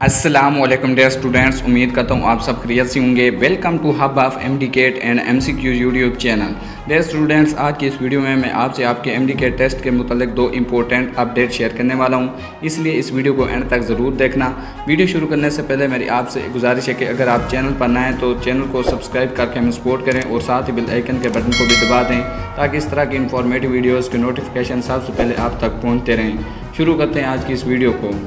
अस्सलाम वालेकुम dear students, उम्मीद करता हूँ आप सब खैरियत से होंगे। Welcome to hub of MDCAT and MCQ YouTube channel. Dear students, आज की इस वीडियो में मैं आपसे आपके एमडीकेट टेस्ट के मुतालिक दो इंपॉर्टेंट अपडेट शेयर करने वाला हूँ, इसलिए इस वीडियो को एंड तक ज़रूर देखना। वीडियो शुरू करने से पहले मेरी आपसे गुजारिश है कि अगर आप चैनल पर नए हैं तो चैनल को सब्सक्राइब करके हमें सपोर्ट करें और साथ ही बेल आइकन के बटन को भी दबा दें ताकि इस तरह की इंफॉर्मेटिव वीडियोज़ के नोटिफिकेशन सबसे पहले आप तक पहुँचते रहें। शुरू करते हैं आज की इस वीडियो को।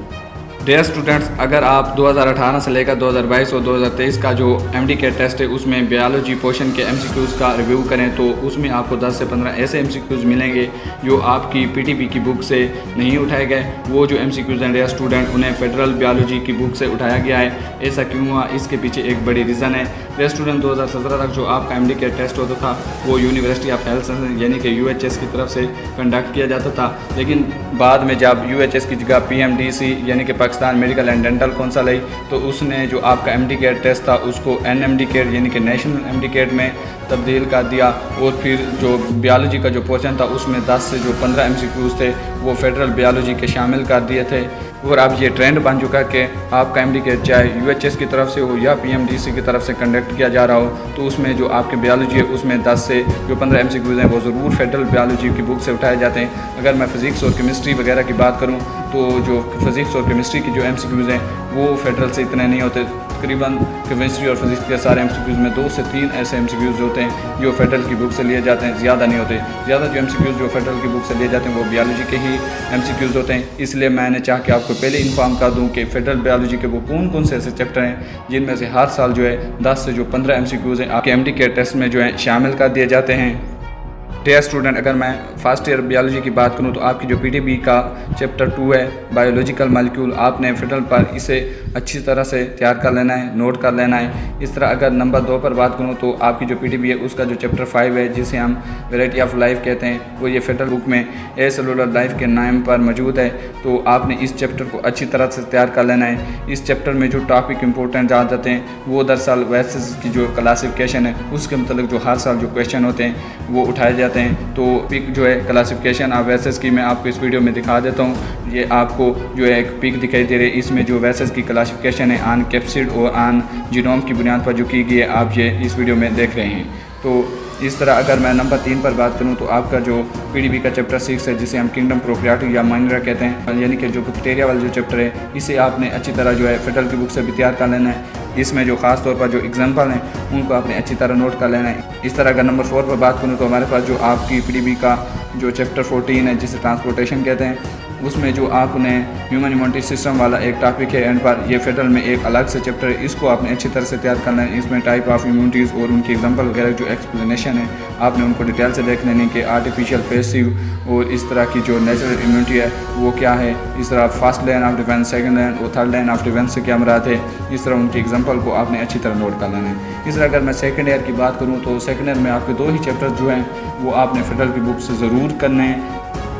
डियर स्टूडेंट्स, अगर आप 2018 से लेकर 2022 और 2023 का जो एमडीकेट टेस्ट है उसमें बायोलॉजी पोर्शन के एमसीक्यूज़ का रिव्यू करें तो उसमें आपको 10 से 15 ऐसे एमसीक्यूज़ मिलेंगे जो आपकी पीटीबी की बुक से नहीं उठाए गए। वो जो एमसीक्यूज़ हैं डियर स्टूडेंट, उन्हें फेडरल बायोलॉजी की बुक से उठाया गया है। ऐसा क्यों हुआ, इसके पीछे एक बड़ी रीज़न है। डियर स्टूडेंट, 2017 तक जो आपका एमडीकेट टेस्ट होता था वो यूनिवर्सिटी ऑफ हेल्थ यानी कि यूएचएस की तरफ से कंडक्ट किया जाता था, लेकिन बाद में जब यूएचएस की जगह पीएमडीसी यानी कि Pakistan medical and dental council आई तो उसने जो आपका एमडीकेट टेस्ट था उसको एनएमडीकेट यानी कि नेशनल एमडीकेट में तब्दील कर दिया। और फिर जो बायोलॉजी का जो पोर्शन था उसमें 10 से जो 15 एमसीक्यूज़ थे वो फेडरल बायोलॉजी के शामिल कर दिए थे। और अब ये ट्रेंड बन चुका कि आपका एमडीकेट चाहे यूएचएस की तरफ से हो या पीएमडीसी की तरफ से कंडक्ट किया जा रहा हो तो उसमें जो आपकी बायोलॉजी है उसमें 10 से जो 15 एमसीक्यूज़ हैं वो ज़रूर फेडरल बायोलॉजी की बुक से उठाए जाते हैं। अगर मैं फ़िज़िक्स और केमिस्ट्री वगैरह की बात करूँ तो जो फ़िज़िक्स और केमिस्ट्री की जो एमसीक्यूज़ हैं वो फेडरल से इतने नहीं होते। तकरीबन केमिस्ट्री और फिज़िक्स के सारे एमसीक्यूज़ में 2 से 3 ऐसे एमसीक्यूज़ होते हैं जो फेडरल की बुक से लिए जाते हैं, ज़्यादा नहीं होते। ज़्यादा जो एमसीक्यूज़ जो फेडरल की बुक से लिए जाते हैं वो बायोलॉजी के ही एमसीक्यूज़ होते हैं। इसलिए मैंने चाह के आपको पहले इन्फॉर्म कर दूं कि फेडरल बायोलॉजी के वो कौन कौन से ऐसे चैप्टर हैं जिनमें से हर साल जो है 10 से जो 15 एमसीक्यूज़ हैं आपके एमडीकेट टेस्ट में जो है शामिल कर दिए जाते हैं। डियर स्टूडेंट, अगर मैं फर्स्ट ईयर बायोलॉजी की बात करूं तो आपकी जो पीटीबी का चैप्टर 2 है बायोलॉजिकल मॉलिक्यूल, आपने फेडरल पर इसे अच्छी तरह से तैयार कर लेना है, नोट कर लेना है। इस तरह अगर नंबर 2 पर बात करूं तो आपकी जो पीटीबी है उसका जो चैप्टर 5 है जिसे हम वैरायटी ऑफ लाइफ कहते हैं वो ये फेडरल बुक में ए सेलुलर लाइफ के नाम पर मौजूद है। तो आपने इस चैप्टर को अच्छी तरह से तैयार कर लेना है। इस चैप्टर में जो टॉपिक इंपॉर्टेंट आ जाते हैं वो दरअसल वैसेस की जो क्लासिफिकेशन है उसके मतलब जो हर साल जो क्वेश्चन होते हैं वो उठाए जाते हैं। तो पिक जो है क्लासिफिकेशन ऑफ वैसेस की मैं आपको इस वीडियो में दिखा देता हूँ। ये आपको जो है एक पिक दिखाई दे रही है, इसमें जो वैसेस की क्लासिफिकेशन है आन कैप्सिड और आन जीनोम की बुनियाद पर जो की गई है आप ये इस वीडियो में देख रहे हैं। तो इस तरह अगर मैं नंबर 3 पर बात करूं तो आपका जो पीडीबी का चैप्टर 6 है जिसे हम किंगडम प्रोकैरियोटिक या माइनरा कहते हैं यानी कि जो बैक्टीरिया वाला जो चैप्टर है इसे आपने अच्छी तरह जो है फेडरल की बुक से भी तैयार कर लेना है। इसमें जो ख़ास तौर पर जो एग्जाम्पल हैं उनको आपने अच्छी तरह नोट कर लेना है। इस तरह अगर नंबर 4 पर बात करूँ तो हमारे पास जो आपकी पीडीबी का जो चैप्टर 14 है जिसे ट्रांसपोर्टेशन कहते हैं उसमें जो आपने ह्यूमन इम्यूनिटी सिस्टम वाला एक टॉपिक है एंड पर ये फेडरल में एक अलग से चैप्टर है, इसको आपने अच्छी तरह से तैयार करना है। इसमें टाइप ऑफ इम्यूनिटीज़ और उनकी एग्जांपल वगैरह जो एक्सप्लेनेशन है आपने उनको डिटेल से देख लेने कि आर्टिफिशियल पैसिव और इस तरह की जो नेचुरल इम्यूनिटी है वो क्या है, इस तरह first line of defence, second line और थर्ड लाइन ऑफ डिफेंस से क्या मुराद है, इस तरह उनकी एग्जाम्पल को आपने अच्छी तरह नोट कर लेना है। इस तरह अगर मैं सेकेंड ईयर की बात करूँ तो सेकेंड ईयर में आपके 2 ही चैप्टर जो हैं वो आपने फेडरल की बुक से ज़रूर करने हैं।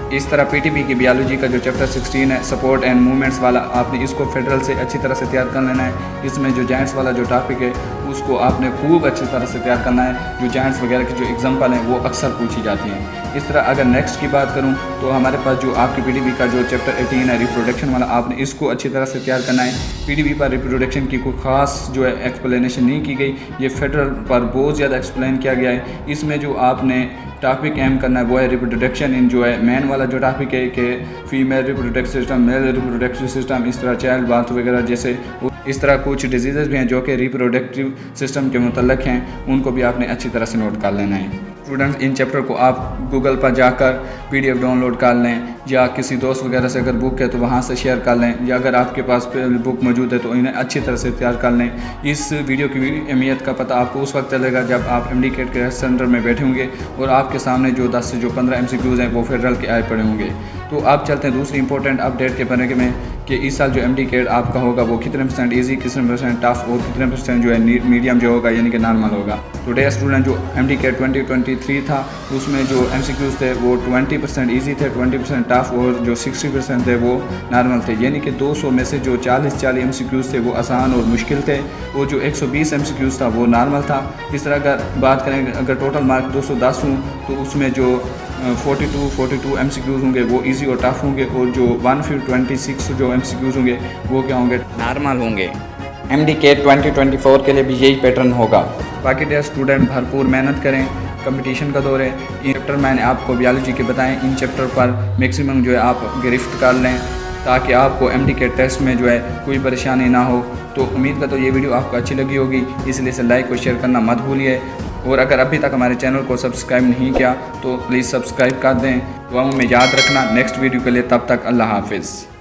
इस तरह पीटीबी की बायोलॉजी का जो चैप्टर 16 है सपोर्ट एंड मूवमेंट्स वाला आपने इसको फेडरल से अच्छी तरह से तैयार कर लेना है। इसमें जो जॉइंट्स वाला जो टॉपिक है उसको आपने खूब अच्छी तरह से तैयार करना है। जो जॉइंट्स वगैरह की जो एग्जांपल हैं वो अक्सर पूछी जाती हैं। इस तरह अगर नेक्स्ट की बात करूं तो हमारे पास जो आपकी पीटीबी का जो चैप्टर 18 है रिप्रोडक्शन वाला आपने इसको अच्छी तरह से तैयार करना है। पीटीबी पर रिप्रोडक्शन की कोई ख़ास जो है एक्सप्लेनेशन नहीं की गई, ये फेडरल पर बहुत ज़्यादा एक्सप्लेन किया गया है। इसमें जो आपने टॉपिक एम करना है वो है रिप्रोडक्शन इन जो है मेन वाला जो टॉपिक है कि female reproductive system, male reproductive system, इस तरह चाइल्ड बर्थ वगैरह जैसे इस तरह कुछ डिजीज़ भी हैं जो कि रिप्रोडक्टिव सिस्टम के मुतल्लिक़ हैं, उनको भी आपने अच्छी तरह से नोट कर लेना है। स्टूडेंट्स, इन चैप्टर को आप गूगल पर जाकर पीडीएफ डाउनलोड कर लें या किसी दोस्त वगैरह से अगर बुक है तो वहाँ से शेयर कर लें, या अगर आपके पास बुक मौजूद है तो इन्हें अच्छी तरह से तैयार कर लें। इस वीडियो की अहमियत का पता आपको उस वक्त चलेगा जब आप एमडीकेट के सेंटर में बैठे होंगे और आपके सामने जो 10 से जो 15 एमसीक्यूज़ हैं वो फेडरल के आए पड़े होंगे। तो आप चलते हैं दूसरी इंपॉर्टेंट अपडेट के बारे में कि इस साल जो एमडीकेट आपका होगा वो कितने % ईजी, कितने % टफ और कितने % जो है मीडियम जो होगा यानी कि नॉर्मल होगा। तो डियर स्टूडेंट, जो एमडीकेट 2023 था उसमें जो एमसीक्यूज़ थे वो 20% ईजी थे, 20% टफ और जो 60% थे वो नॉर्मल थे। यानी कि 200 में से जो 40 एमसीक्यूज़ थे वो आसान और मुश्किल थे और जो 120 एमसीक्यूज़ था वो नॉर्मल था। इस तरह अगर बात करें अगर टोटल मार्क 210 हूँ तो उसमें जो 42 MCQs होंगे वो इजी और टफ होंगे, और जो 126 जो MCQs होंगे वो क्या होंगे, नॉर्मल होंगे। MDCAT 2024 के लिए भी यही पैटर्न होगा। बाकी डियर स्टूडेंट भरपूर मेहनत करें, कंपटीशन का दौर है। इन चैप्टर मैंने आपको बायोलॉजी के बताएं, इन चैप्टर पर मैक्सिमम जो है आप गिरफ्त कर लें ताकि आपको MDCAT टेस्ट में जो है कोई परेशानी ना हो। तो उम्मीद करता हूँ ये वीडियो आपको अच्छी लगी होगी, इसलिए से लाइक और शेयर करना मत भूलिए। और अगर अभी तक हमारे चैनल को सब्सक्राइब नहीं किया तो प्लीज़ सब्सक्राइब कर दें। दुआओं में याद रखना। नेक्स्ट वीडियो के लिए तब तक अल्लाह हाफिज़।